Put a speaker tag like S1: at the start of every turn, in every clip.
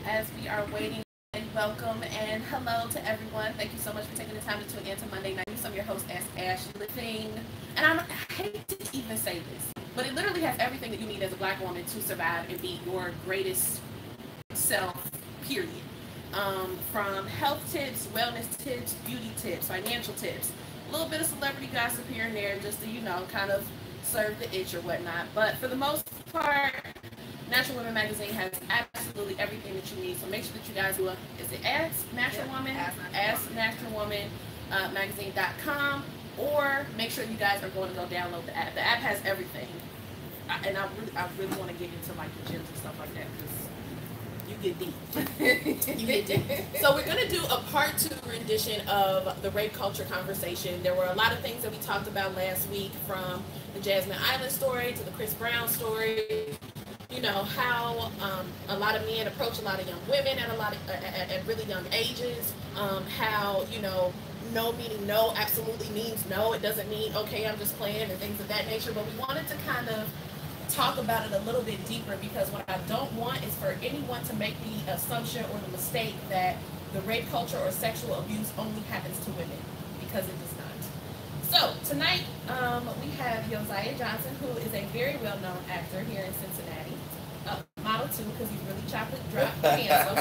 S1: as we are waiting. And welcome and hello to everyone. Thank you so much for taking the time to tune in to Monday Night News. I'm your host, Ashley Living. And I hate to even say this, but it literally has everything that you need as a black woman to survive and be your greatest self, period. From health tips, wellness tips, beauty tips, financial tips, a little bit of celebrity gossip here and there just to, kind of serve the itch or whatnot. But for the most part, Natural Woman Magazine has absolutely everything that you need. So make sure that you guys do is it Ask Natural Woman, Ask Natural Woman magazine.com, or make sure you guys are going to go download the app. The app has everything. And I really want to get into like the gyms and stuff like that because you get deep. You get deep. So we're gonna do a part 2 rendition of the rape culture conversation. There were a lot of things that we talked about last week, from the Jasmine Island story to the Chris Brown story. How a lot of men approach a lot of young women at really young ages. How no meaning no absolutely means no. It doesn't mean okay, I'm just playing, and things of that nature. But we wanted to kind of talk about it a little bit deeper, because what I don't want is for anyone to make the assumption or the mistake that the rape culture or sexual abuse only happens to women, because it does not. So tonight we have Josiah Johnson, who is a very well-known actor here in Cincinnati. Model too, because he's really chocolate drop handsome.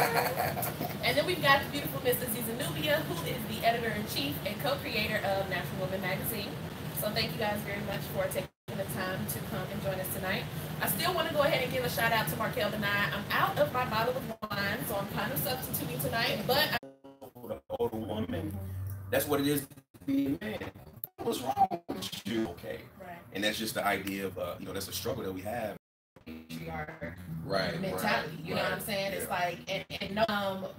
S1: And then we've got the beautiful Miss Aziza Nubia, who is the editor-in-chief and co-creator of Natural Woman Magazine. So thank you guys very much for taking the time to come and join us tonight. I still want to go ahead and give a shout out to Markel Benai. I'm out of my bottle of wine, so I'm kind of substituting tonight, but
S2: the older woman, that's what it is to be a man. What's wrong with you? Okay.
S1: Right.
S2: And that's just the idea of, that's a struggle that we have. Right.
S1: Mentality, you know what I'm saying? Yeah. It's like,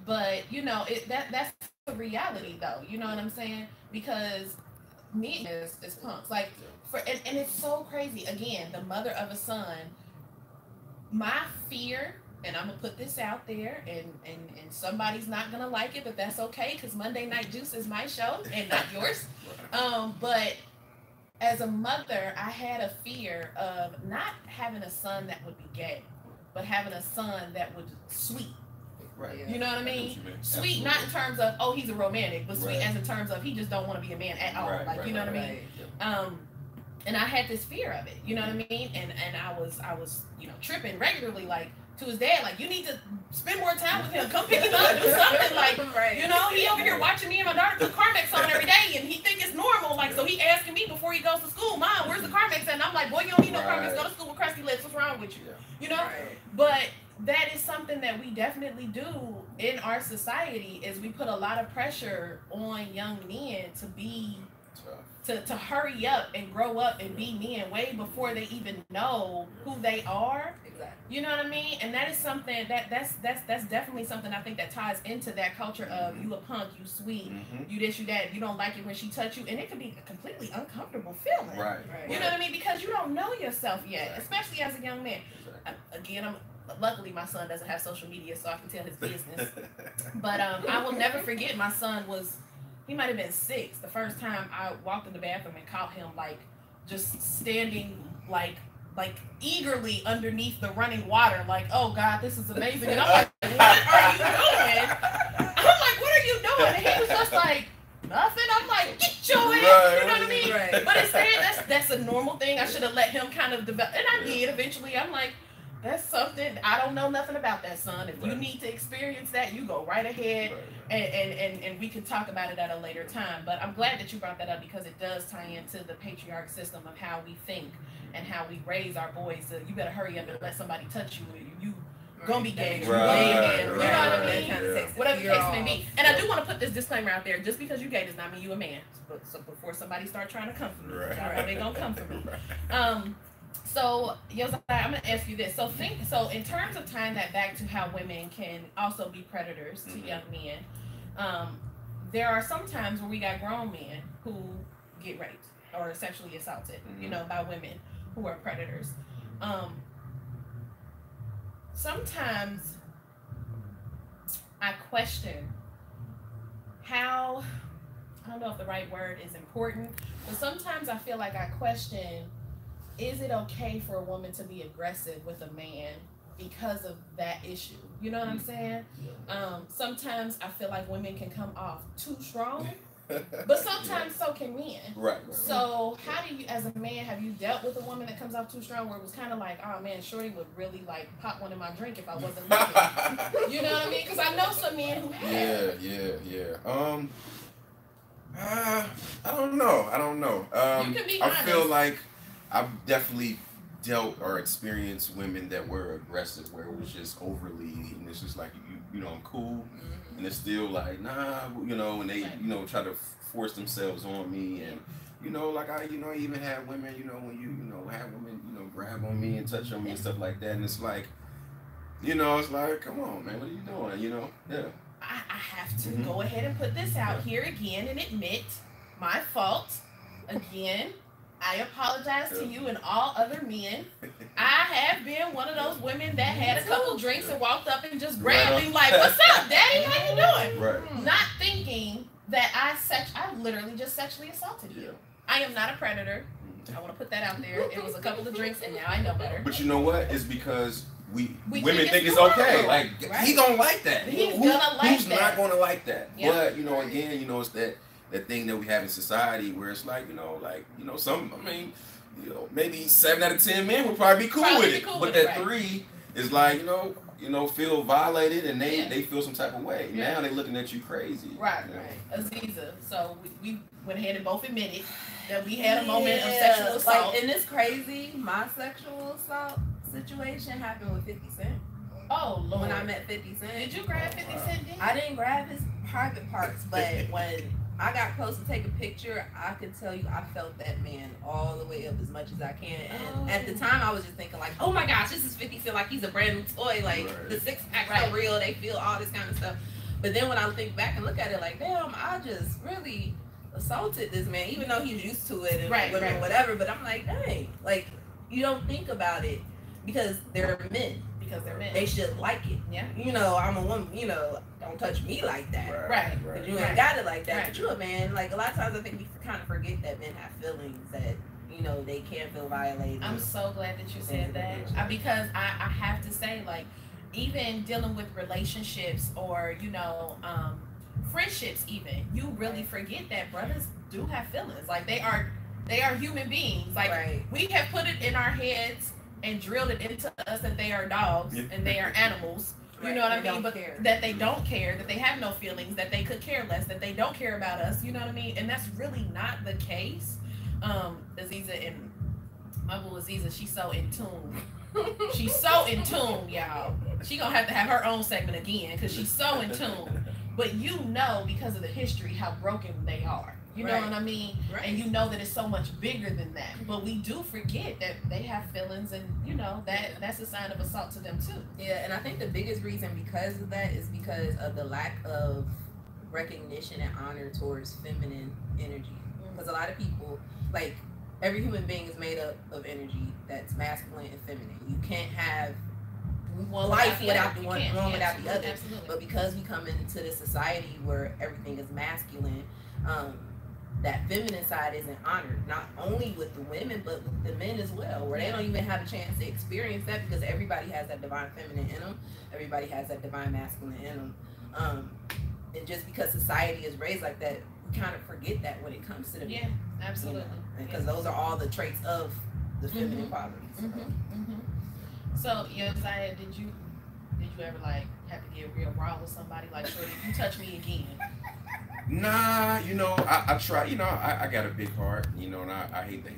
S1: but that's the reality though, you know what I'm saying? Because me is punks. Like, and it's so crazy. Again, the mother of a son, my fear, and I'm gonna put this out there, and somebody's not gonna like it, but that's okay, because Monday Night Juice is my show and not yours. But as a mother, I had a fear of not having a son that would be gay, but having a son that would sweet.
S2: Right.
S1: You know what I mean? Sweet,
S2: Absolutely.
S1: not in terms of, oh, he's a romantic, but sweet as in terms of he just don't want to be a man at all. You know what I mean? And I had this fear of it, you know what I mean? And I was tripping regularly, like, to his dad, like, you need to spend more time with him. Come pick him up, do something. Like, he over here watching me and my daughter put Carmex on every day, and he think it's normal. Like, so he asking me before he goes to school, Mom, where's the Carmex? And I'm like, boy, you don't need no Carmex. Go to school with crusty lips. What's wrong with you? You know? But that is something that we definitely do in our society, is we put a lot of pressure on young men to be to hurry up and grow up and be men way before they even know who they are. Exactly. You know what I mean? And that is something that's definitely something I think that ties into that culture of you a punk, you sweet, you this, you that, you don't like it when she touch you, and it can be a completely uncomfortable feeling. Right. You know what I mean? Because you don't know yourself yet, especially as a young man. Again, luckily my son doesn't have social media, so I can tell his business. But I will never forget, my son he might have been 6 the first time I walked in the bathroom and caught him, like, just standing like eagerly underneath the running water, like, oh God, this is amazing. And I'm like, what are you doing? I'm like, what are you doing? And he was just like, nothing. I'm like, get your ass, you know what I mean? Right. But instead, that's a normal thing. I should have let him kind of develop, and I did eventually. I'm like, that's something, I don't know nothing about that, son. If you need to experience that, you go right ahead, and we can talk about it at a later time. But I'm glad that you brought that up, because it does tie into the patriarch system of how we think and how we raise our boys. So you better hurry up and let somebody touch you. You gonna be gay. You know what I mean? Whatever the case may be. And I do want to put this disclaimer out there: just because you gay does not mean you a man. So before somebody start trying to come for me, they gonna come for me. So, Josiah, I'm going to ask you this. So in terms of tying that back to how women can also be predators to young men, there are some times where we got grown men who get raped or sexually assaulted, by women who are predators. Sometimes I question how, I don't know if the right word is important, but sometimes I feel like I question, is it okay for a woman to be aggressive with a man because of that issue. You know what I'm saying? Sometimes I feel like women can come off too strong, but sometimes so can men.
S2: Right.
S1: So how do you, as a man, have you dealt with a woman that comes off too strong, where it was kind of like, oh man, shorty would really like pop one in my drink if I wasn't looking? You know what I mean? Because I know some men who have.
S2: Yeah. I don't know.
S1: You can be
S2: I
S1: honest.
S2: feel like I've definitely dealt or experienced women that were aggressive, where it was just overly, and it's just like, you know, I'm cool, and it's still like, nah, you know, and they, you know, try to force themselves on me, and you know, like I even had women, you know, when you know, have women, you know, grab on me and touch on me and stuff like that, and it's like, you know, it's like, come on, man, what are you doing, you know? Yeah.
S1: I have to go ahead and put this out here again and admit my fault. Again, I apologize to you and all other men. I have been one of those women that had a couple drinks and walked up and just grabbed him like, "What's up, daddy? How you doing?"
S2: Right.
S1: Not thinking that I literally just sexually assaulted you. I am not a predator. I want to put that out there. It was a couple of drinks and now I know better.
S2: But you know what? It's because we women
S1: think
S2: it's
S1: it's
S2: okay.
S1: normal.
S2: Like, he gonna like that.
S1: He's gonna like
S2: who's
S1: that.
S2: not gonna like that?
S1: Yeah.
S2: But you know, again, you know, it's that thing that we have in society where it's like, you know, maybe 7 out of 10 men would probably be cool with it. But that 3 is like, you know, feel violated and they feel some type of way.
S1: Yeah.
S2: Now they looking at you crazy.
S1: Right.
S2: You know?
S1: Aziza. So we went ahead and both admitted that we had a moment of sexual assault.
S3: Like, and it's crazy. My sexual assault situation happened with 50 Cent.
S1: Oh, Lord.
S3: When I met 50 Cent.
S1: Did you grab 50 Cent?
S3: I didn't grab his private parts, but when I got close to take a picture, I could tell you I felt that man all the way up as much as I can. And at the time, I was just thinking like, oh my gosh, this is 50 Cent, like he's a brand new toy. Like the 6-pack's so real, they feel all this kind of stuff. But then when I think back and look at it, like, damn, I just really assaulted this man, even though he's used to it and whatever. But I'm like, dang, like, you don't think about it because they're men.
S1: Because they're men.
S3: They should like it.
S1: Yeah.
S3: You know, I'm a woman, you know, don't touch me like that.
S1: Right.
S3: But you ain't got it like that. But you a man. Like, a lot of times I think we kind of forget that men have feelings, that, you know, they can feel violated.
S1: I'm so glad that you said that. Because I have to say, like, even dealing with relationships or, you know, friendships even, you really forget that brothers do have feelings. Like, they are human beings. Like, we have put it in our heads and drilled it into us that they are dogs and they are animals. You know what I mean? But that they don't care, that they have no feelings, that they could care less, that they don't care about us. You know what I mean? And that's really not the case. Aziza and my boo Aziza, she's so in tune. She's so in tune, y'all. She gonna have to have her own segment again because she's so in tune. But you know, because of the history, how broken they are. You know what I mean? And you know that it's so much bigger than that. But we do forget that they have feelings, and you know that's a sign of assault to them too.
S3: Yeah, and I think the biggest reason because of that is because of the lack of recognition and honor towards feminine energy. Because a lot of people, like, every human being is made up of energy that's masculine and feminine. You can't have life without the one without the other.
S1: Absolutely.
S3: But because we come into this society where everything is masculine, that feminine side isn't honored, not only with the women but with the men as well, where they don't even have a chance to experience that because everybody has that divine feminine in them, everybody has that divine masculine in them, and just because society is raised like that, we kind of forget that when it comes to the
S1: yeah, absolutely,
S3: because those are all the traits of the feminine qualities.
S1: So, Josiah, did you ever like have to get real raw with somebody, like, shorty, you touch me again?
S2: Nah, you know, I try, you know, I got a big heart, you know, and I hate to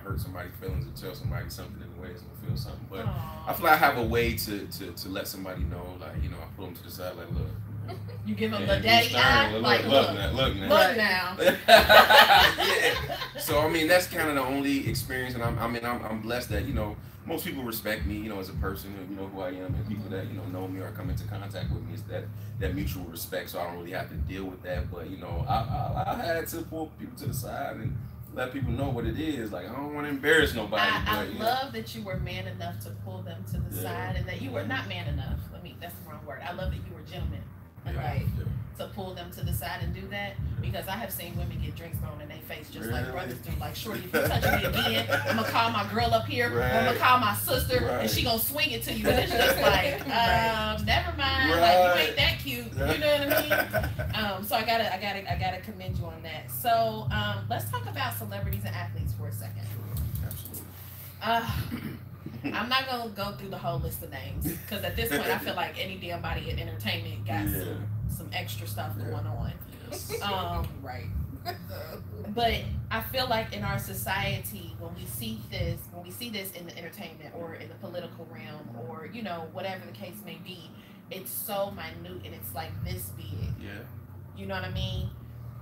S2: hurt somebody's feelings or tell somebody something in a way that's gonna feel something, but I feel like I have a way to let somebody know, like, you know, I pull them to the side, like, look.
S1: You give them the daddy eye, like, look now.
S2: Yeah. So, I mean, that's kind of the only experience, and I'm blessed that, you know, most people respect me, you know, as a person, you know who I am, and people that, you know me or come into contact with me, is that mutual respect, so I don't really have to deal with that. But, you know, I had to pull people to the side and let people know what it is. Like, I don't want to embarrass nobody.
S1: I love that you were man enough to pull them to the side, and that you were not man enough. That's the wrong word. I love that you were gentleman like to pull them to the side and do that, because I have seen women get drinks thrown in their face just like brothers do. Like, shorty, if you touch me again, I'm gonna call my girl up here, or I'm gonna call my sister, and she gonna swing it to you. And it's just like, never mind, like you ain't that cute. You know what I mean? So I gotta commend you on that. So let's talk about celebrities and athletes for a second. Absolutely. I'm not gonna go through the whole list of names, because at this point I feel like any damn body in entertainment got some extra stuff going on. Right. But I feel like in our society, when we see this in the entertainment or in the political realm, or you know, whatever the case may be, it's so minute and it's like this big. Yeah. You know what I mean?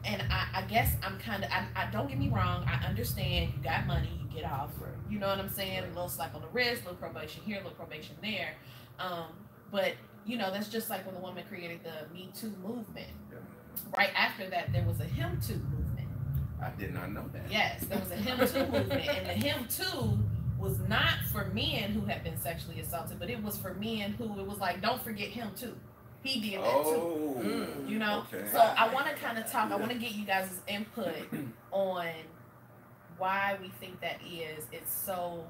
S1: And I guess I'm kind of, I don't get me wrong, I understand you got money, you get off, you know what I'm saying? A little slap on the wrist, a little probation here, a little probation there. But, you know, that's just like when the woman created the Me Too movement. Yeah. Right after that, there was a Him Too movement.
S2: I did not know that.
S1: Yes, there was a Him Too movement. And the Him Too was not for men who had been sexually assaulted, but it was for men who, it was like, don't forget him too. He did that too. You know? Okay. So I want to kind of talk, I want to get you guys' input on why we think that is. It's so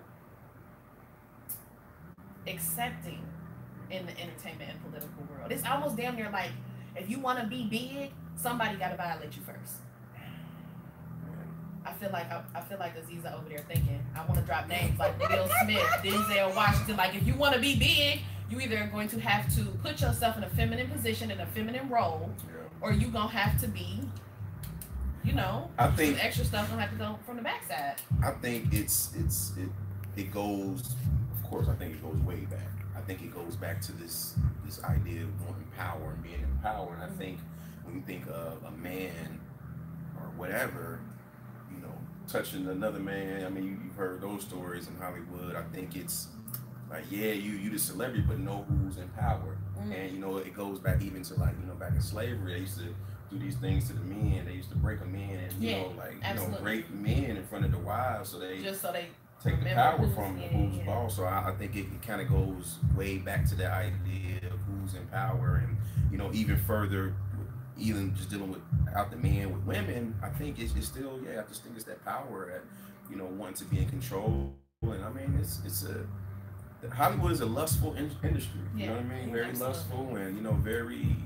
S1: accepting in the entertainment and political world. It's almost damn near like, if you want to be big, somebody got to violate you first. I feel like Aziza over there thinking, I want to drop names like Will Smith, Denzel Washington. Like, if you want to be big, you either are going to have to put yourself in a feminine position, in a feminine role, or you gonna have to be, you know, I think some extra stuff gonna have to go from the backside.
S2: I think it goes, of course, I think it goes way back. I think it goes back to this idea of wanting power and being in power. And I think when you think of a man or whatever, you know, touching another man, I mean, you've heard those stories in Hollywood. I think it's like, yeah, you the celebrity, but know who's in power. And, you know, it goes back even to, like, you know, back in slavery, they used to do these things to the men. They used to break them in and, you know, like, absolutely, you know, rape men in front of the wives so they take the power from who's boss. So I think it kind of goes way back to that idea of who's in power. And, you know, even further, even just dealing with out the men with women, I think it's still, I just think it's that power that, you know, wanting to be in control. And I mean, it's Hollywood is a lustful industry. You know what I mean? Very absolutely lustful and, you know, very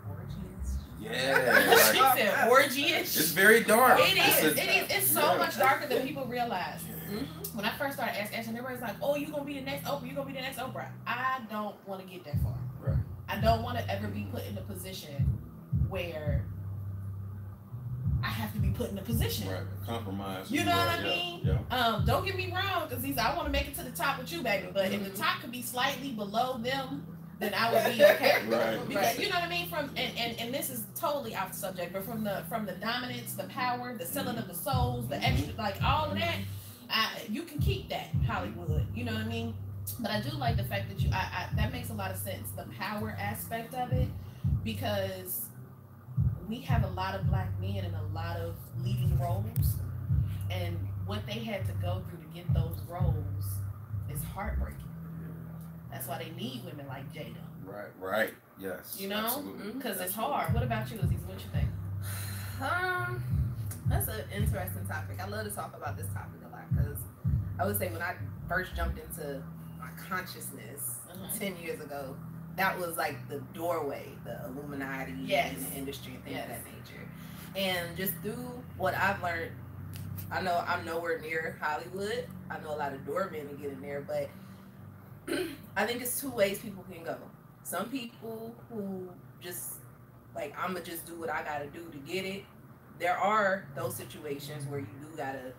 S2: orgies. Yeah.
S1: She said orgies.
S2: It's very dark.
S1: It is. It's so much darker than people realize. When I first started asking, everybody's like, "Oh, you gonna be the next Oprah? You gonna be the next Oprah?" I don't want to get that far. Right. I don't want to ever be put in a position where I have to be put in a position.
S2: Right. Compromise.
S1: You know what I mean? Yeah. Don't get me wrong, because I want to make it to the top with you, baby. But if the top could be slightly below them, then I would be okay. Right. Because you know what I mean? From and this is totally off the subject, but from the dominance, the power, the selling of the souls, the extra, like all of that, you can keep that, Hollywood. You know what I mean? But I do like the fact that that makes a lot of sense, the power aspect of it, because we have a lot of black men in a lot of leading roles, and what they had to go through to get those roles is heartbreaking. That's why they need women like Jada.
S2: Right. Yes.
S1: You know, because it's hard. What about you, Aziza? What you think?
S3: That's an interesting topic. I love to talk about this topic a lot, because I would say when I first jumped into my consciousness 10 years ago, that was like the doorway, the Illuminati in the industry and things of that nature. And just through what I've learned, I know I'm nowhere near Hollywood. I know a lot of doormen to get in there, but I think it's two ways people can go. Some people who just like, I'm gonna just do what I gotta do to get it. There are those situations where you do gotta,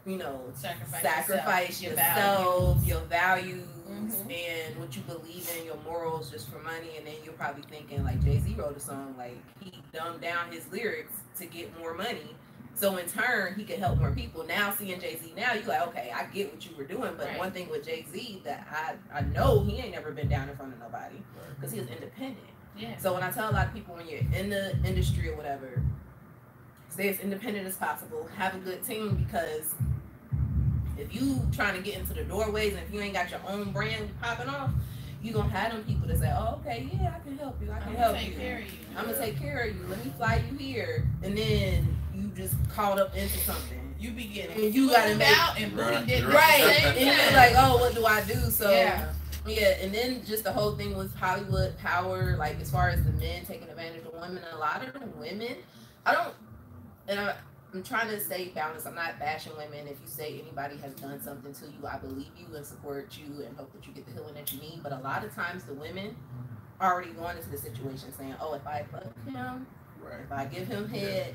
S3: you know, sacrifice yourself, your values, and what you believe in, your morals, just for money. And then you're probably thinking, like, Jay-Z wrote a song, like, he dumbed down his lyrics to get more money, so in turn he could help more people. Now seeing Jay-Z now, you're like, okay, I get what you were doing. But one thing with Jay-Z that I know, he ain't never been down in front of nobody, because he was independent. So when I tell a lot of people, when you're in the industry or whatever, stay as independent as possible, have a good team, because if you trying to get into the doorways and if you ain't got your own brand popping off, you gonna have them people that say, oh, okay, yeah, I can help you. I can help you. I'm gonna take care of you. Let me fly you here. And then you just caught up into something.
S1: You be getting
S3: and you gotta make
S1: out and booty dip
S3: right. And you're like, oh, what do I do? So yeah, and then just the whole thing with Hollywood power, like as far as the men taking advantage of women, a lot of the women, I'm trying to stay balanced. I'm not bashing women. If you say anybody has done something to you, I believe you and support you and hope that you get the healing that you need. But a lot of times the women are already going into the situation saying, oh, if I fuck him, if I give him head,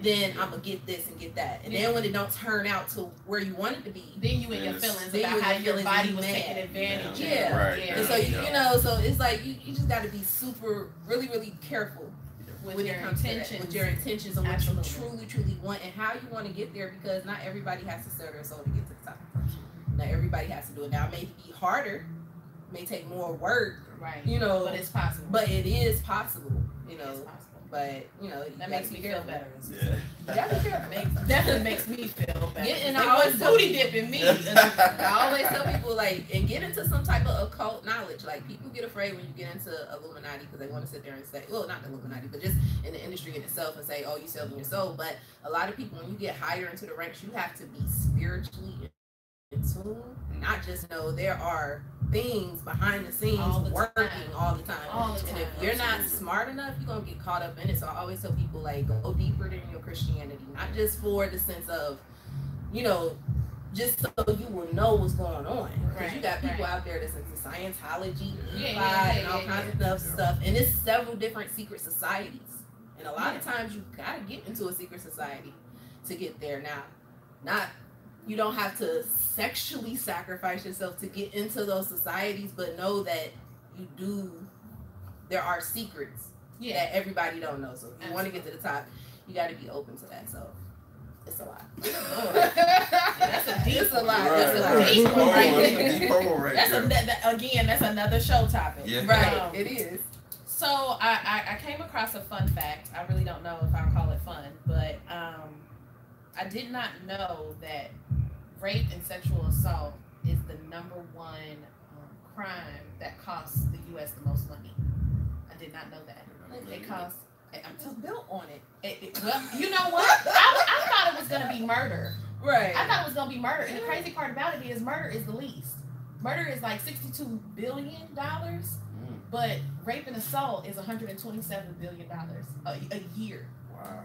S3: then I'm going to get this and get that. And then when it don't turn out to where you want it to be,
S1: then you in your feelings about how your body was taking advantage.
S3: And so, you know, so it's like you just got to be super, really, really careful with your intentions and what you truly want and how you want to get there, because not everybody has to sell their soul to get to the top. Not everybody has to do it. Now, it may be harder, may take more work,
S1: you know, but it's possible.
S3: But it is possible, you know. But you know,
S1: that makes me feel better.
S3: Definitely makes me feel better.
S1: And I always booty dipping me.
S3: I always tell people, like, and get into some type of occult knowledge. Like, people get afraid when you get into Illuminati because they want to sit there and say, well, not the Illuminati, but just in the industry in itself, and say, oh, you selling your soul. But a lot of people, when you get higher into the ranks, you have to be spiritually in tune. Not just know there are things behind the scenes working all the time. And if you're not smart enough, you're going to get caught up in it. So I always tell people, like, go deeper than your Christianity. Not just for the sense of, you know, just so you will know what's going on. Because you got people out there that's into Scientology, and all kinds of stuff. And it's several different secret societies. And a lot of times you got to get into a secret society to get there. Now, you don't have to sexually sacrifice yourself to get into those societies, but know that there are secrets that everybody don't know. So if you want to get to the top, you got to be open to that. So it's a lot.
S1: That's a deep one. That's another show topic.
S3: Right, it is.
S1: So I came across a fun fact. I really don't know if I'll call it fun, but I did not know that rape and sexual assault is the number one crime that costs the U.S. the most money. I did not know that. It costs. I'm just built on it. Well, you know what? I thought it was gonna be murder.
S3: Right.
S1: I thought it was gonna be murder, and the crazy part about it is murder is the least. Murder is like $62 billion, but rape and assault is $127 billion a year.
S2: Wow.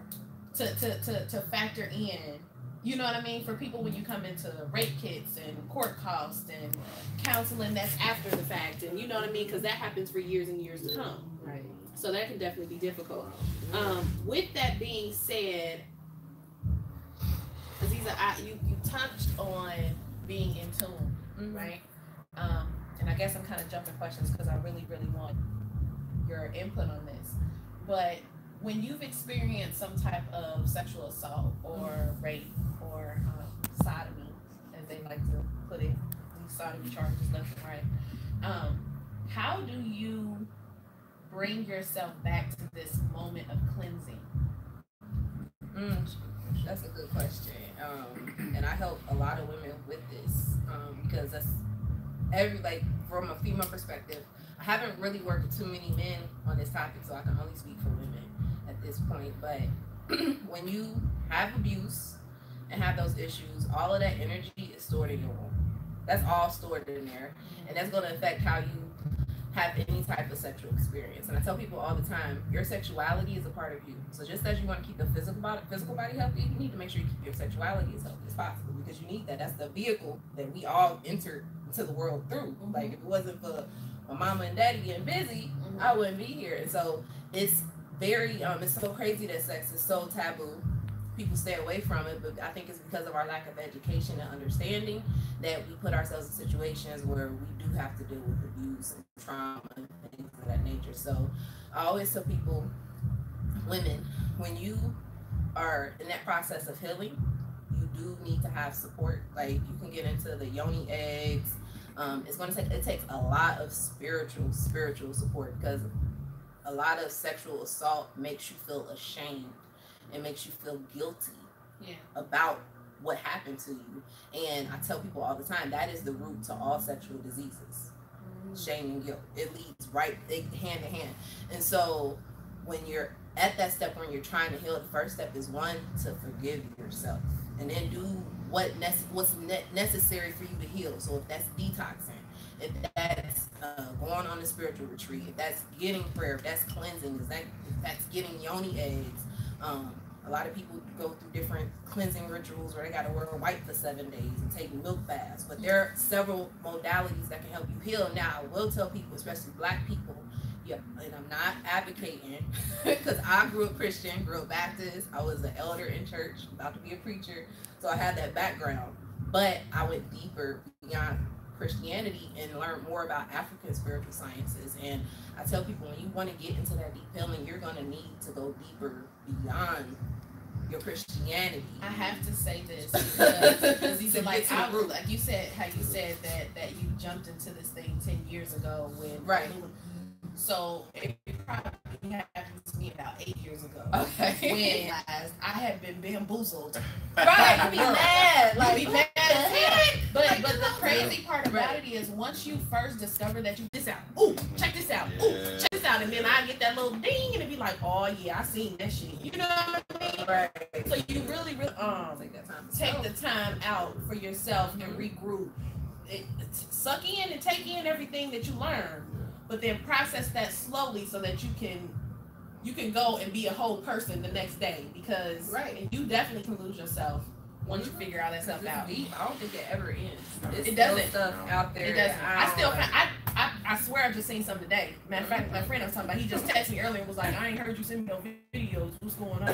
S1: To factor in, you know what I mean, for people when you come into rape kits and court costs and counseling that's after the fact, and you know what I mean, because that happens for years and years to come.
S3: Right.
S1: So that can definitely be difficult. With that being said, Aziza, you touched on being in tune, right? And I guess I'm kind of jumping questions because I really, really want your input on this. But when you've experienced some type of sexual assault or rape or sodomy, as they like to put it, these sodomy charges left and right, how do you bring yourself back to this moment of cleansing?
S3: That's a good question. And I help a lot of women with this because that's from a female perspective, I haven't really worked with too many men on this topic, so I can only speak for women at this point. But when you have abuse and have those issues, all of that energy is stored in your womb. That's all stored in there, and that's going to affect how you have any type of sexual experience. And I tell people all the time, your sexuality is a part of you. So just as you want to keep the physical body healthy, you need to make sure you keep your sexuality as healthy as possible, because you need that. That's the vehicle that we all enter into the world through. Like, if it wasn't for my mama and daddy getting busy, I wouldn't be here. And so it's very it's so crazy that sex is so taboo. People stay away from it, but I think it's because of our lack of education and understanding that we put ourselves in situations where we do have to deal with abuse and trauma and things of that nature. So I always tell people, women, when you are in that process of healing, you do need to have support. Like, you can get into the yoni eggs. It takes a lot of spiritual support, because a lot of sexual assault makes you feel ashamed. It makes you feel guilty about what happened to you. And I tell people all the time, that is the root to all sexual diseases. shame and guilt. It leads right hand in hand. And so when you're at that step when you're trying to heal, the first step is one, to forgive yourself, and then do what's necessary for you to heal. So if that's detoxing, if that's going on a spiritual retreat, if that's getting prayer, if that's cleansing, if that's getting yoni eggs. A lot of people go through different cleansing rituals where they got to wear white for 7 days and take milk baths. But there are several modalities that can help you heal. Now, I will tell people, especially Black people, yeah, and I'm not advocating because I grew up Christian, grew up Baptist. I was an elder in church, about to be a preacher. So I had that background. But I went deeper beyond Christianity and learned more about African spiritual sciences. And I tell people, when you want to get into that deep healing, you're going to need to go deeper beyond your Christianity.
S1: I have to say this because these are like you said, how you said that you jumped into this thing 10 years ago when so it probably happened to me about 8 years ago.
S3: Okay.
S1: When I had been bamboozled.
S3: Right. You be mad.
S1: Like, be mad as hell. But the crazy part about it is once you first discover that you this out. Ooh, check this out. Ooh, check this out. And then I get that little ding and it be like, oh yeah, I seen that shit. You know what I mean? Right. So you really take the time out for yourself and regroup. Suck in and take in everything that you learn. But then process that slowly so that you can go and be a whole person the next day, because you definitely can lose yourself once you figure all that stuff out.
S3: I don't think it ever ends.
S1: It doesn't.
S3: Stuff out there.
S1: It doesn't. I swear I just seen something today. Matter of fact, my friend I was talking about, he just texted me earlier and was like, I ain't heard you send me no videos. What's going on?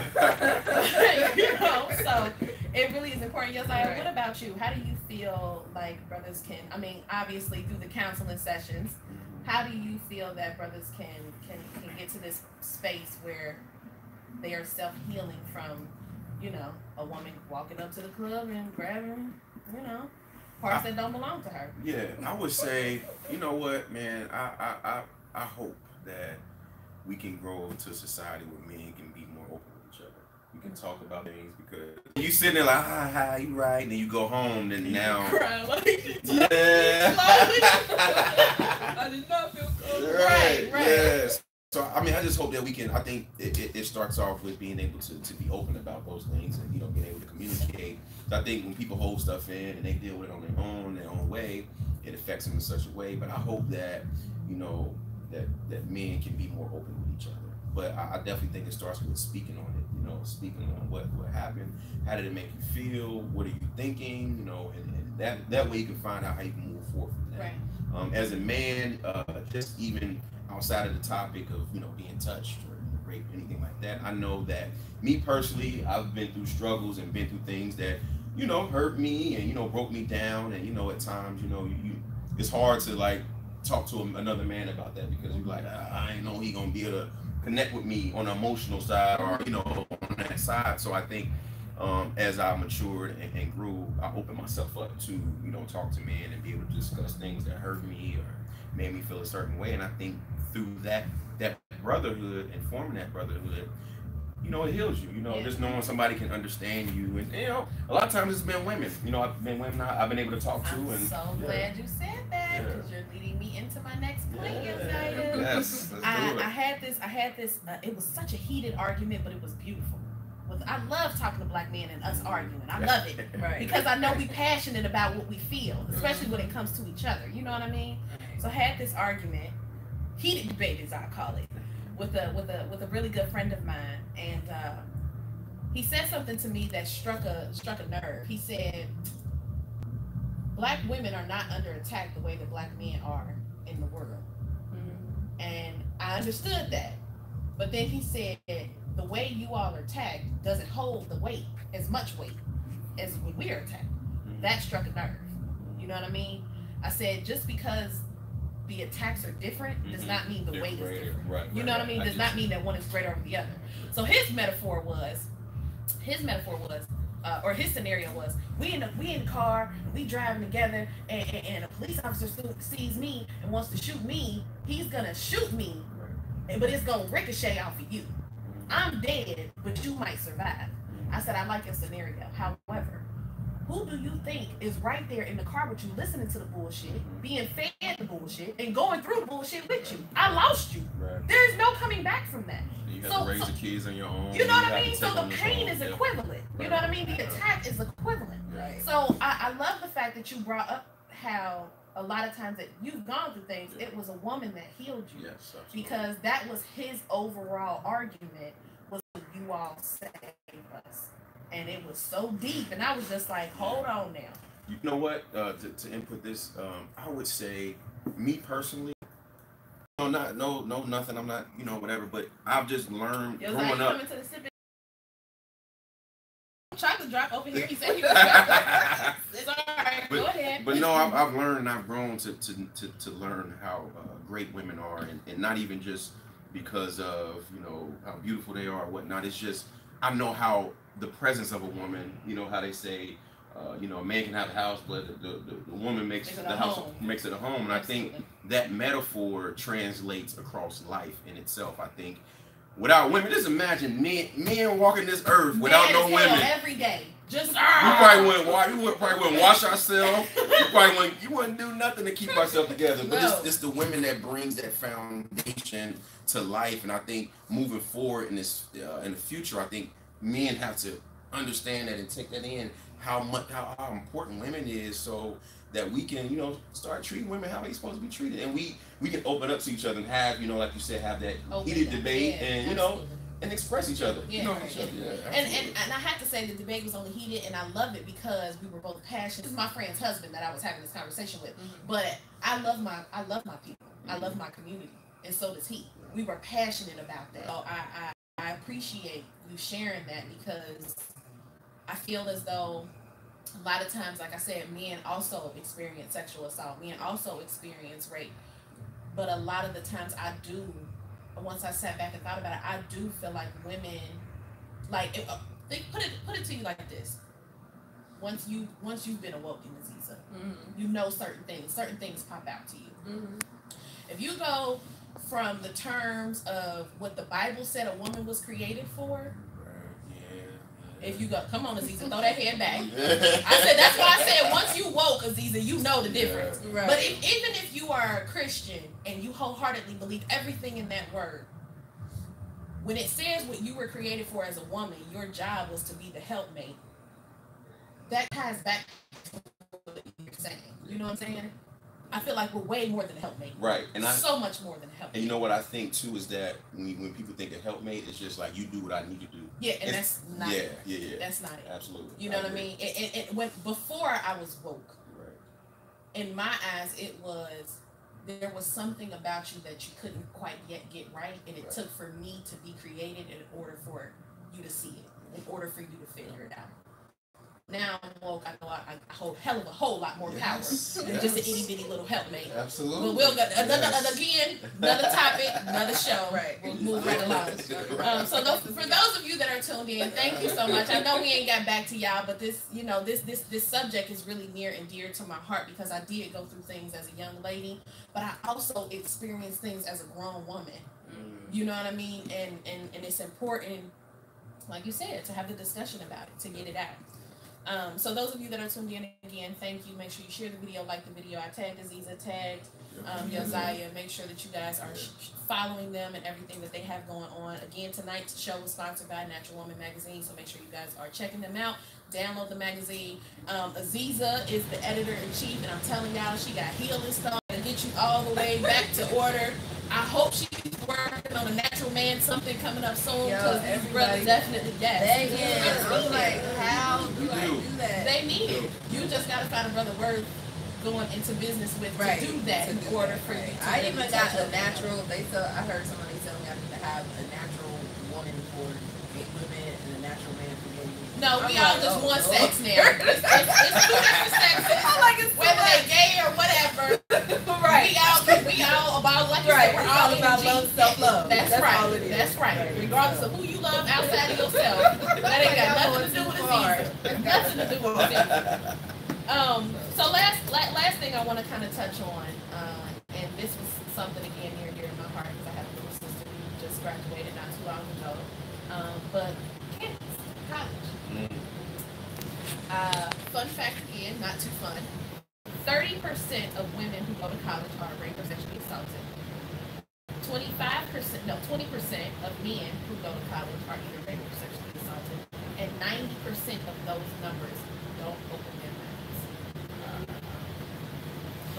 S1: You know, so it really is important. Josiah, what about you? How do you feel like brothers can, I mean, obviously through the counseling sessions, how do you feel that brothers can get to this space where they are self-healing from, you know, a woman walking up to the club and grabbing, you know, parts that don't belong to her?
S2: Yeah, I would say, you know what, man, I hope that we can grow into a society where men can be more open with each other. We can talk about things, because you sitting there like, hi, you right, and then you go home, and now
S1: crying like
S3: I did not feel good.
S2: Right. Yes. So I mean, I just hope that we can. I think it starts off with being able to be open about those things, and, you know, being able to communicate. So I think when people hold stuff in and they deal with it on their own way, it affects them in such a way. But I hope that, you know, that men can be more open with each other. But I definitely think it starts with speaking on it. You know, speaking on what happened, how did it make you feel, what are you thinking, you know, and that way you can find out how you can move forward from that.
S1: Right.
S2: As a man, just even outside of the topic of, you know, being touched or rape, anything like that, I know that me personally, I've been through struggles and been through things that, you know, hurt me and, you know, broke me down, and, you know, at times, you know, it's hard to like talk to another man about that, because you're like, I ain't know he gonna be able to connect with me on the emotional side, or, you know, on that side. So I think as I matured and grew, I opened myself up to, you know, talk to men and be able to discuss things that hurt me or made me feel a certain way. And I think through that brotherhood and forming that brotherhood, you know, it heals you. You know, just knowing somebody can understand you. And, you know, a lot of times it's been women. You know, I've been able to talk to.
S1: I'm so glad you said that, because you're leading me into my next point.
S2: Yes,
S1: I had this. It was such a heated argument, but it was beautiful. I love talking to Black men and us arguing. I love it, because I know we passionate about what we feel, especially when it comes to each other. You know what I mean? So I had this argument, heated debate as I call it, with a really good friend of mine, and he said something to me that struck a nerve. He said, Black women are not under attack the way that Black men are in the world. And I understood that. But then he said, the way you all are attacked doesn't hold the weight, as much weight, as when we're attacked. That struck a nerve. You know what I mean? I said, just because the attacks are different does not mean the weight is different. You know what I mean? Does not mean that one is greater over the other. So his metaphor was, or his scenario was, we in the car, we driving together, and a police officer sees me and wants to shoot me. He's gonna shoot me, but it's gonna ricochet off of you. I'm dead, but you might survive. I said, I like your scenario. However, who do you think is right there in the car with you, listening to the bullshit, being fed the bullshit, and going through the bullshit with you? I lost you. Right. There is no coming back from that.
S2: You got to raise the kids on your own.
S1: You know what I mean? So the pain is equivalent. You know what I mean? The attack is equivalent. Right. So I love the fact that you brought up how a lot of times that you've gone through things, it was a woman that healed you. Yes, absolutely. Because that was his overall argument, was you all saved us. And it was so deep. And I was just like, hold on now.
S2: You know what? To input this, I would say, me personally, nothing. I'm not, whatever. But I've just learned growing up.
S1: Chocolate drop over here. He said he was it's all right. Go ahead.
S2: But no, I've learned and I've grown to learn how great women are, and not even just because of how beautiful they are or whatnot. It's just I know how the presence of a woman. How they say. A man can have a house, but the woman makes the house makes it a home. And I think that metaphor translates across life in itself. I think without women, just imagine men walking this earth without no women
S1: every day. Just
S2: you probably wouldn't wash ourselves. You wouldn't do nothing to keep ourselves together. But it's the women that brings that foundation to life. And I think moving forward in the future, I think men have to understand that and take that in. How important women is, so that we can start treating women how they're supposed to be treated, and we can open up to each other and have like you said, have that heated debate and and express each other.
S1: And I have to say the debate was only heated, and I love it because we were both passionate. This is my friend's husband that I was having this conversation with, but I love my people, I love my community, and so does he. We were passionate about that. So I appreciate you sharing that, because I feel as though a lot of times, like I said, men also experience sexual assault. Men also experience rape. But a lot of the times once I sat back and thought about it, I do feel like women, put it to you like this. Once you've been awoken, Aziza, you know certain things pop out to you. If you go from the terms of what the Bible said a woman was created for, if you go, come on, Aziza, throw that head back. I said, that's why I said, once you woke, Aziza, you know the difference. Right. But even if you are a Christian and you wholeheartedly believe everything in that word, when it says what you were created for as a woman, your job was to be the helpmate, that ties back to what you're saying. You know what I'm saying? I feel like we're way more than a helpmate.
S2: Right. And
S1: so much more than a helpmate.
S2: And you know what I think too is that when people think of helpmate, it's just like you do what I need to do.
S1: Yeah, and that's not it.
S2: Yeah.
S1: That's not it.
S2: Absolutely.
S1: You know what I mean? Before I was woke, in my eyes, there was something about you that you couldn't quite yet get right, and it took for me to be created in order for you to see it, in order for you to figure it out. Now I'm woke, I know I hold a whole lot more power than just an itty bitty little helpmate.
S2: Absolutely.
S1: But we'll go another topic, another show. Right. We'll move right along. So for those of you that are tuned in, thank you so much. I know we ain't got back to y'all, but this subject is really near and dear to my heart, because I did go through things as a young lady, but I also experienced things as a grown woman. You know what I mean? And it's important, like you said, to have the discussion about it, to get it out. So those of you that are tuned in again, thank you. Make sure you share the video, like the video. I tagged Aziza, tagged Josiah. Make sure that you guys are following them and everything that they have going on. Again, tonight's show was sponsored by Natural Woman Magazine, so make sure you guys are checking them out. Download the magazine. Aziza is the editor-in-chief, and I'm telling y'all, she got healing stuff to get you all the way back to order. I hope she's working on a Natural Man something coming up soon, because these brothers definitely
S3: I'm like, how do I do that?
S1: They need it. You just got to find a brother worth going into business with to do that in order for you to
S3: I even got a natural, I heard somebody tell me I need to have a natural woman for gay women and a natural man for gay women.
S1: No, we all just want sex now. It's two different sexes. Whether they're gay or whatever.
S3: Right.
S1: We all about, like you said, we're all
S3: about love, self-love.
S1: That's right. All it is. That's right. Regardless of who you love outside of yourself. That ain't got nothing to do with Aziza. Nothing to do with Aziza. So last thing I want to kind of touch on, and this was something again near and dear to my heart, because I have a little sister who just graduated not too long ago. But campus, college. Fun fact again, not too fun. 30% of women who go to college are raped or sexually assaulted. 25%, no, 20% of men who go to college are either raped or sexually assaulted, and 90% of those numbers don't open their mouths.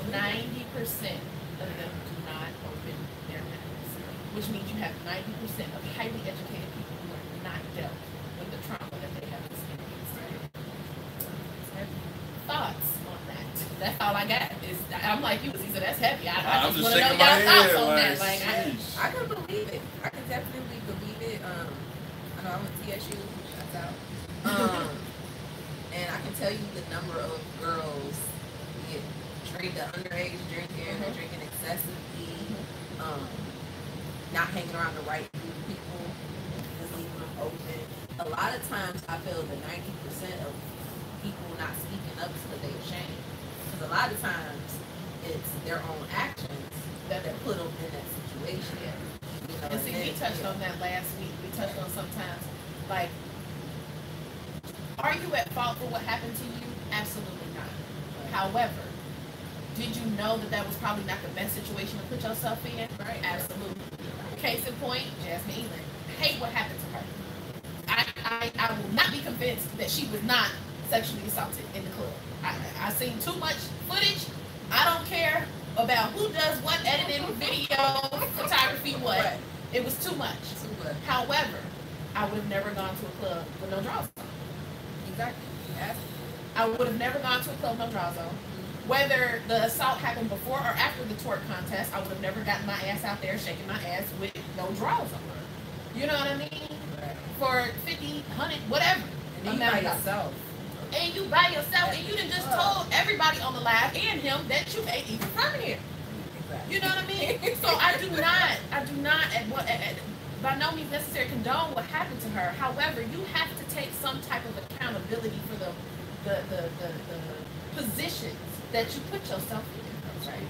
S1: 90% of them do not open their mouths, which means you have 90% of highly educated people who are not dealt with the trauma that they have experienced. Thoughts on that? That's all I got. I'm like you, Aziza, that's heavy. I just want to know y'all thoughts on that. Like,
S3: I can believe it. I can definitely believe it. I know I'm at TSU. Shouts out. And I can tell you the number of girls get trained to underage drinking, they're drinking excessively, not hanging around the right group of people, just leaving them open. A lot of times I feel that 90% of people not speaking up is because they're ashamed. Because a lot of times it's their own actions that put them in that situation. You know,
S1: and see, we touched on that last week. We touched on sometimes, like, are you at fault for what happened to you? Absolutely not. However, did you know that that was probably not the best situation to put yourself in? Right. Absolutely. Case in point, Jasmine Eland. Hate what happened to her. I will not be convinced that she was not sexually assaulted in the club. I seen too much footage. I don't care about who does what, editing, video, photography, what. Right. It was too much. However, I would have never gone to a club with no draws on.
S3: Exactly. Yes.
S1: I would have never gone to a club with no draws on. Whether the assault happened before or after the twerk contest, I would have never gotten my ass out there shaking my ass with no draws on. You know what I mean? Right. For 50, 100, whatever.
S3: And you by yourself.
S1: And you by yourself, and you done just told everybody on the live and him that you ain't even from here. Exactly. You know what I mean? So I do not by no means necessarily condone what happened to her. However, you have to take some type of accountability for the positions that you put yourself in.
S3: Right.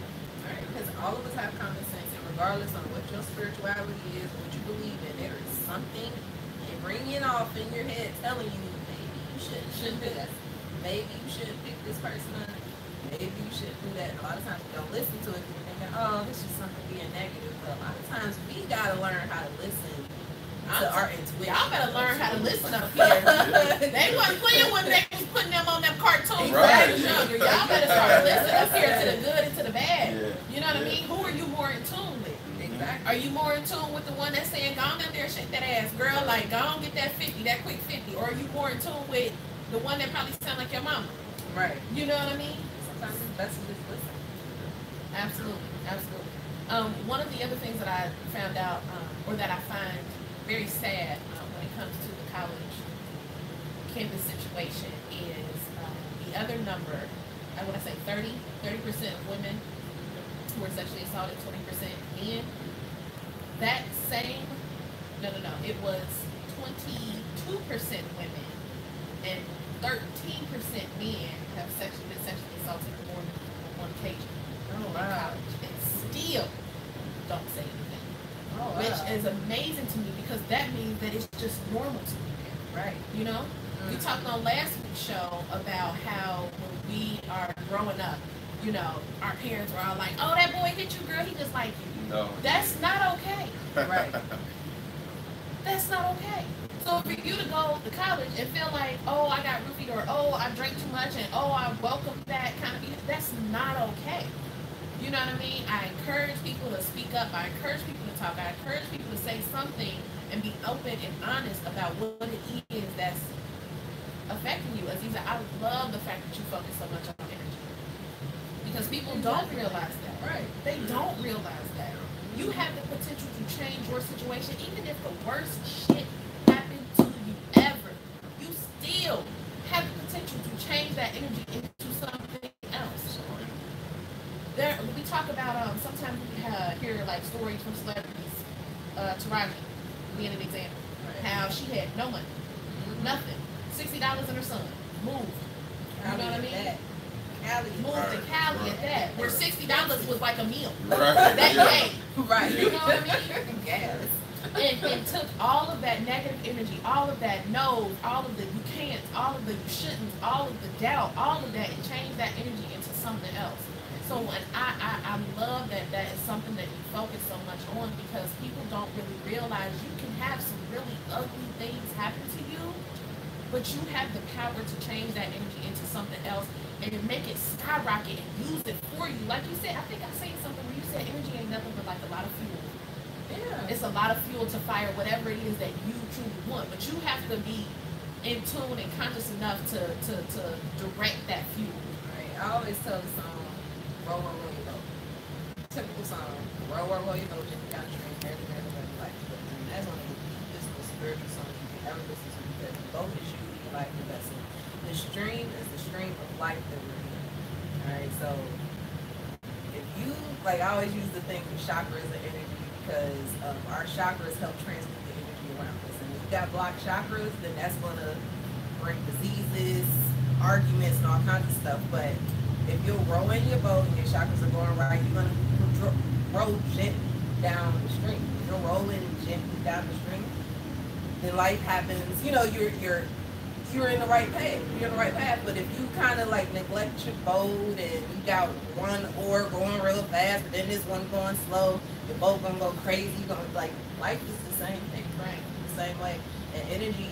S3: Right. Because all of us have common sense, and regardless on what your spirituality is, what you believe in, there is something ringing off in your head telling you maybe you shouldn't do that. Maybe you shouldn't pick this person up. Maybe you shouldn't do that. And a lot of times we don't listen to it because we're thinking, oh, this is something being negative. But a lot of times we gotta learn how to listen to our intuition.
S1: Y'all better learn how to listen up here. They wasn't playing when they was putting them on them cartoons when they was younger. Y'all better start listening up here to the good and to the bad. Yeah. You know what I mean? Who are you more in tune with? Exactly. Are you more in tune with the one that's saying, go on out there and shake that ass, girl, like, go on get that 50, that quick 50? Or are you more in tune with the one that probably sound like your mama?
S3: Right.
S1: You know what I mean?
S3: Sometimes it's best to just listen.
S1: Absolutely. Absolutely. One of the other things that I found out, or that I find very sad when it comes to the college campus situation is the other number, I want to say 30% of women who were sexually assaulted, 20% men. That same, no, it was 22% women and 13% men have been sexually assaulted more than one occasion in college, and still don't say anything. Oh, wow. Which is amazing to me because that means that it's just normal to me.
S3: Right.
S1: You know? We talked on last week's show about how when we are growing up, you know, our parents were all like, oh, that boy hit you, girl, he just like you.
S2: No.
S1: That's not okay. Right. That's not okay. So for you to go to college and feel like, oh, I got roofied, or oh, I drank too much, and oh, I welcome that kind of behavior, that's not okay. You know what I mean? I encourage people to speak up. I encourage people to talk. I encourage people to say something and be open and honest about what it is that's affecting you. Aziza, I love the fact that you focus so much on energy. Because people don't realize that.
S3: Right.
S1: They don't realize that. You have the potential to change your situation, even if the worst shit happened to you ever. You still have the potential to change that energy into something else. We talk about, sometimes we hear like stories from celebrities, Taraji being an example, how she had no money, nothing, $60 in her son, moved, you know what I mean?
S3: Cali.
S1: Moved to Cali at that, where $60 was like a meal
S2: Right.
S1: that day.
S3: Right.
S1: You know what I mean?
S3: Yes.
S1: and took all of that negative energy, all of that no's, all of the you can't, all of the you shouldn't, all of the doubt, all of that, and changed that energy into something else. So when I love that is something that you focus so much on, because people don't really realize you can have some really ugly things happen to you, but you have the power to change that energy into something else and make it skyrocket and use it for you. Like you said, I think I said something where you said energy ain't nothing but like a lot of fuel. Yeah. It's a lot of fuel to fire whatever it is that you truly want, but you have to be in tune and conscious enough to direct that fuel.
S3: Right. I always tell the song, roll, roll, roll your boat. Typical song, roll, roll, roll your boat, just downstream, everybody likes it. And that's one of the deepest, most spiritual songs you can ever listen to, because the boat is you, the life, the vessel. The stream is the stream of life that we're in. Alright, so if you, like, I always use the thing with chakras and energy, because our chakras help transmit the energy around us. And if you got blocked chakras, then that's going to bring diseases, arguments, and all kinds of stuff. But if you're rowing your boat and your chakras are going right, you're going to roll gently down the stream. If you're rolling gently down the stream, then life happens. You know, you're in the right path. You're in the right path. But if you kind of like neglect your boat and you got one oar going real fast, but then this one going slow, your boat gonna go crazy. You're gonna, like, life is the same thing, right? The same way. And energy,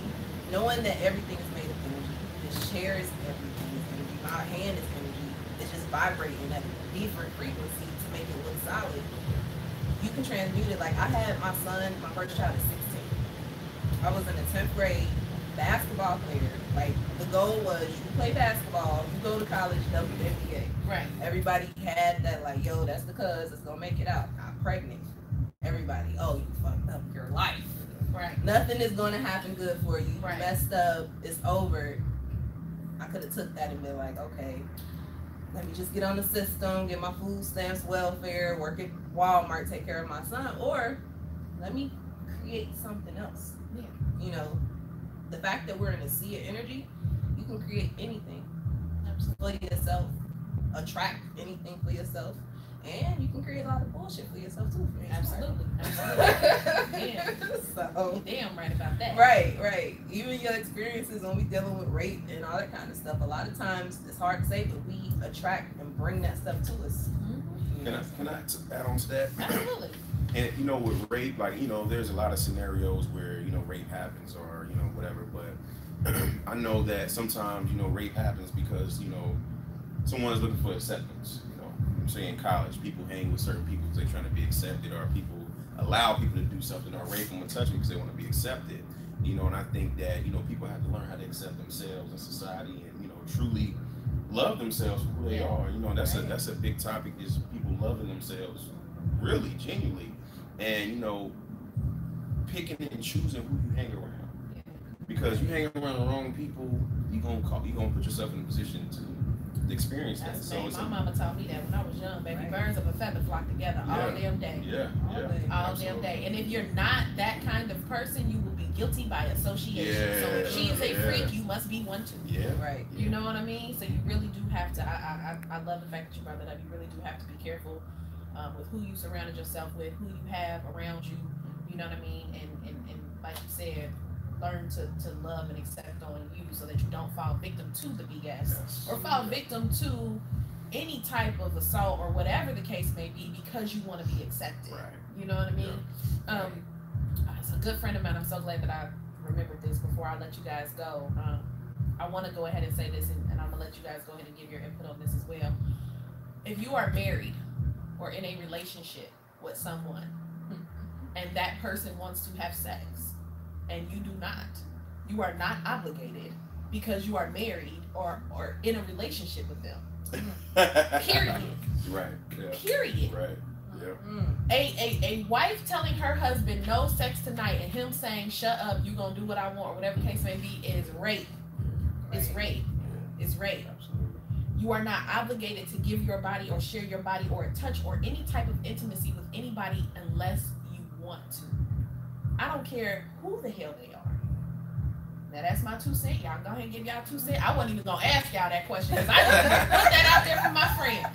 S3: knowing that everything is made of energy, this chair is everything is energy. My hand is energy. It's just vibrating at a different frequency to make it look solid. You can transmute it. Like, I had my son, my first child is 16. I was in the 10th grade. Basketball player. Like, the goal was you play basketball, you go to college, WNBA.
S1: Right.
S3: Everybody had that, like, yo, that's the cuz that's gonna make it out. I'm pregnant. Everybody, oh, you fucked up your life.
S1: Right.
S3: Nothing is gonna happen good for you.
S1: Right.
S3: You messed up, it's over. I could have took that and been like, okay, let me just get on the system, get my food stamps, welfare, work at Walmart, take care of my son, or let me create something else.
S1: Yeah.
S3: You know, the fact that we're in a sea of energy, you can create anything. Absolutely. For yourself, attract anything for yourself, and you can create a lot of bullshit for yourself too.
S1: Absolutely.
S3: Yeah. So,
S1: damn right about that.
S3: Right. Even your experiences when we dealing with rape and all that kind of stuff, a lot of times it's hard to say, but we attract and bring that stuff to us.
S2: Mm-hmm. Can I add on to that?
S1: Absolutely.
S2: And, you know, with rape, like, you know, there's a lot of scenarios where, you know, rape happens or, you know, whatever. But I know that sometimes, you know, rape happens because, you know, someone is looking for acceptance. You know, say in college, people hang with certain people because they're trying to be accepted, or people allow people to do something or rape them or touch them because they want to be accepted. You know, and I think that, you know, people have to learn how to accept themselves in society and, you know, truly love themselves for who they are. You know, that's a big topic, is people loving themselves really genuinely. And, you know, picking and choosing who you hang around, because you hang around the wrong people, you gonna put yourself in a position to experience that.
S1: So my mama taught me that when I was young, baby. Birds of a feather flock together all damn day. All damn day. And if you're not that kind of person, you will be guilty by association. So if she's a freak, you must be one too.
S3: Right.
S1: You know what I mean? So you really do have to. I love the fact that you brought that up. You really do have to be careful with who you surrounded yourself with, who you have around you, you know what I mean? And like you said, learn to love and accept on you so that you don't fall victim to the BS or fall victim to any type of assault or whatever the case may be because you want to be accepted.
S2: Right.
S1: You know what I mean? It's a good friend of mine. I'm so glad that I remembered this before I let you guys go. I want to go ahead and say this, and I'm going to let you guys go ahead and give your input on this as well. If you are married or in a relationship with someone and that person wants to have sex and you do not, you are not obligated because you are married or in a relationship with them. Period.
S2: Right. Yeah.
S1: Period.
S2: Right. Yeah.
S1: A wife telling her husband no sex tonight and him saying shut up, you gonna do what I want, or whatever the case may be, is rape. It's rape. It's rape.
S2: Absolutely.
S1: You are not obligated to give your body or share your body or touch or any type of intimacy with anybody unless you want to. I don't care who the hell they are. Now that's my 2 cents. Y'all go ahead and give y'all 2 cents. I wasn't even gonna ask y'all that question because I need to put that out there for my friend.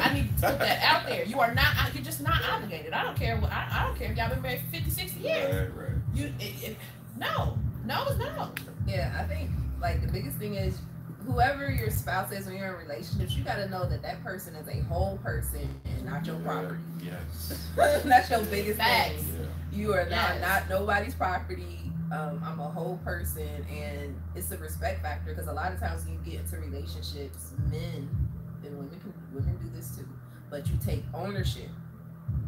S1: I need to put that out there. You are not. You're just not obligated. I don't care. I don't care if y'all been married 50, 60 years.
S2: Right.
S1: No, it's no.
S3: Yeah, I think like the biggest thing is whoever your spouse is when you're in relationships, you got to know that that person is a whole person and not your property.
S2: Yes.
S3: That's your biggest
S1: Facts.
S3: thing.
S2: Yeah.
S3: You are not nobody's property. I'm a whole person, and it's a respect factor because a lot of times when you get into relationships, men and women do this too, but you take ownership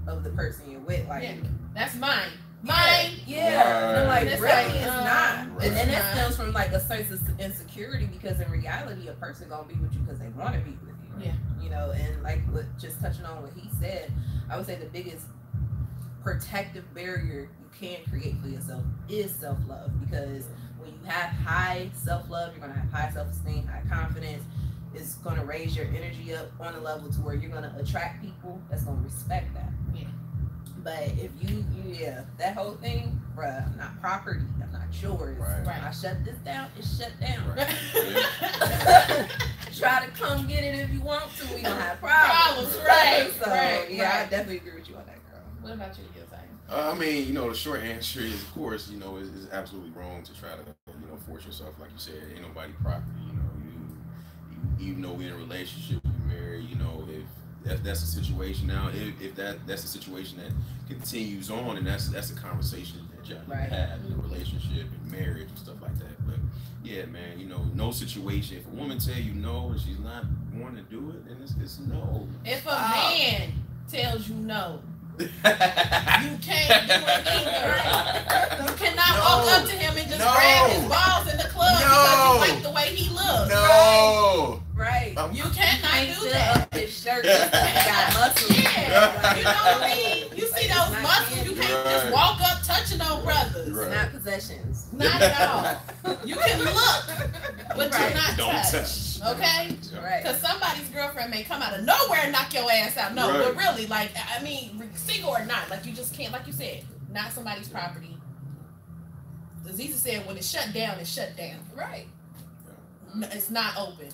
S3: of the person you're with. Like,
S1: yeah, that's mine.
S3: Yeah. And like,
S1: it's
S3: really,
S1: like,
S3: it's not.
S2: Right.
S3: And that stems from like a sense of insecurity because in reality, a person gonna be with you because they want to be with you.
S1: Yeah.
S3: You know, and like just touching on what he said, I would say the biggest protective barrier you can create for yourself is self-love, because when you have high self-love, you're gonna have high self-esteem, high confidence. It's gonna raise your energy up on a level to where you're gonna attract people that's gonna respect that.
S1: Yeah.
S3: But if you that whole thing, bruh, I'm not property, I'm not yours.
S2: Right.
S3: When I shut this down, it's shut down.
S2: Right.
S3: Try to come get it if you want to. We gonna have problems.
S1: Right.
S3: So
S1: right.
S3: I definitely agree with you on that, girl.
S1: What about you, Gilzane?
S2: I mean, the short answer is, of course, it's absolutely wrong to try to, force yourself. Like you said, ain't nobody property. Even though we're in a relationship, we're married, if that's a situation now, if that's a situation that continues on, and that's a conversation that y'all need to have in a relationship and marriage and stuff like that. But yeah, man, no situation. If a woman tell you no and she's not wanting to do it, then it's no.
S1: If a man tells you no, you can't do it either. You cannot walk up to him and just grab his balls in the club because you like the way he looks.
S2: No.
S3: Right.
S1: You cannot do that.
S3: Up his shirt, got muscles.
S1: Yeah. You know what I mean? You see those muscles, you can't just walk up touching on brothers.
S3: Right. Not possessions.
S1: Not at all. You can look, but you're not touch. Okay?
S3: Right.
S1: Because somebody's girlfriend may come out of nowhere and knock your ass out. No, but really, single or not, you just can't, like you said, not somebody's property. Aziza said when it's shut down, it's shut down.
S3: Right.
S1: It's not open.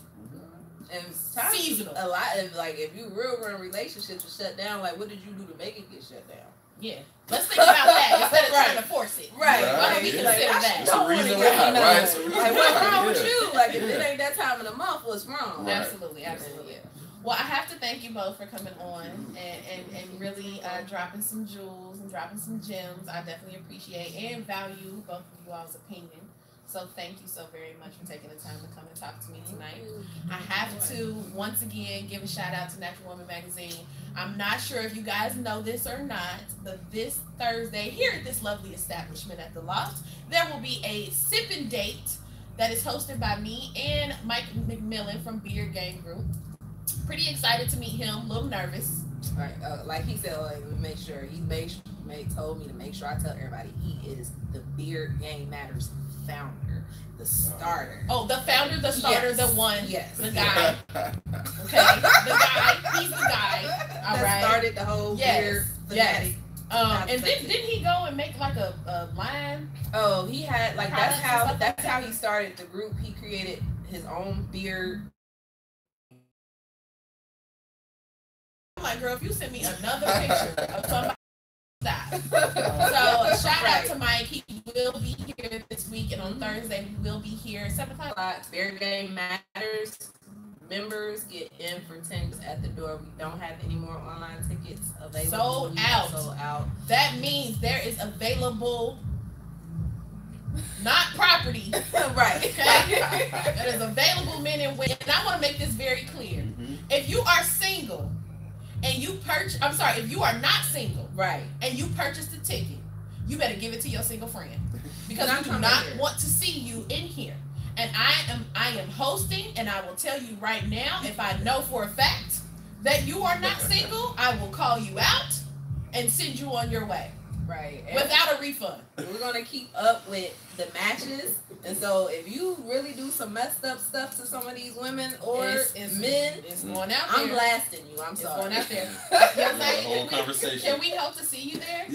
S3: And
S1: seasonal.
S3: A lot of if you real in relationships are shut down, what did you do to make it get shut down?
S1: Yeah. Let's think about that instead of trying to force it.
S3: Right.
S1: Why don't we consider that?
S2: It's a reason why.
S3: What's wrong with you? If it ain't that time of the month, what's wrong?
S2: Right.
S1: Absolutely. Well, I have to thank you both for coming on and really dropping some jewels and dropping some gems. I definitely appreciate and value both of you all's opinion. So thank you so very much for taking the time to come and talk to me tonight. I have to, once again, give a shout out to Natural Woman Magazine. I'm not sure if you guys know this or not, but this Thursday, here at this lovely establishment at the Loft, there will be a sipping date that is hosted by me and Mike McMillan from Beard Gang Group. Pretty excited to meet him, a little nervous.
S3: Right, like he said, make sure he told me to make sure I tell everybody he is the Beard Gang Matters founder, the starter.
S1: Oh, the founder, the starter,
S3: yes.
S1: The one,
S3: yes,
S1: the guy. Okay, the guy. He's the guy. All right.
S3: Started the whole beard fanatic.
S1: And didn't he go and make a line?
S3: Oh, he had that's how he started the group. He created his own beard.
S1: I'm like, girl, if you send me another picture of somebody, stop. So shout out to Mike. He will be here this week, and on Thursday he will be here at 7:00.
S3: Beard Gang Matters members get in for $10 at the door. We don't have any more online tickets available.
S1: Sold out. That means there is available. Not property.
S3: Right.
S1: Okay? That is available men and women. And I want to make this very clear. Mm-hmm. If you are single and if you are not single,
S3: right,
S1: and you purchased a ticket, you better give it to your single friend. Because we do not want to see you in here. And I am hosting, and I will tell you right now, if I know for a fact that you are not single, I will call you out and send you on your way.
S3: Right.
S1: Without a refund.
S3: We're gonna keep up with the matches, and so if you really do some messed up stuff to some of these women or men,
S1: it's going out there.
S3: I'm blasting you. I'm sorry.
S1: It's going out there.
S2: Whole conversation.
S1: Can we hope to see you there?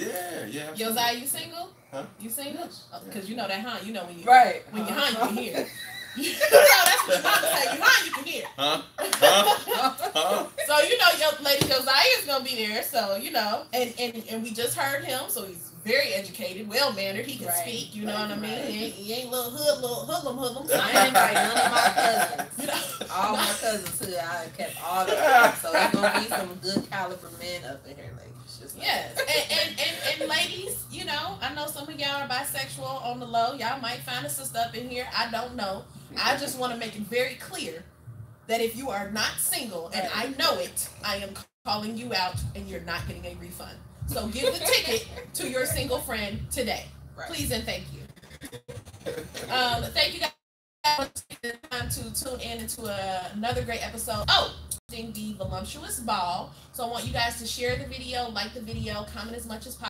S2: Yeah.
S1: Josiah, you single?
S2: Huh?
S1: You single? Because you know that, huh? You know when you when you you can hear. You know that's what you say. You can hear. So you know your lady Josiah is gonna be there. So you know, and we just heard him. So he's very educated, well mannered. He can speak. You know what I mean? He ain't little hoodlum.
S3: So I ain't invite none of my cousins. You know, all my cousins too. I kept all of them. So there's gonna be some good caliber men up in here, ladies.
S1: Yes, and ladies, you know, I know some of y'all are bisexual on the low. Y'all might find a sister up in here. I don't know. I just want to make it very clear that if you are not single, and I know it, I am calling you out, and you're not getting a refund. So give the ticket to your single friend today, please and thank you. Thank you guys for taking the time to tune in into another great episode. The voluptuous ball. So I want you guys to share the video, like the video, comment as much as possible.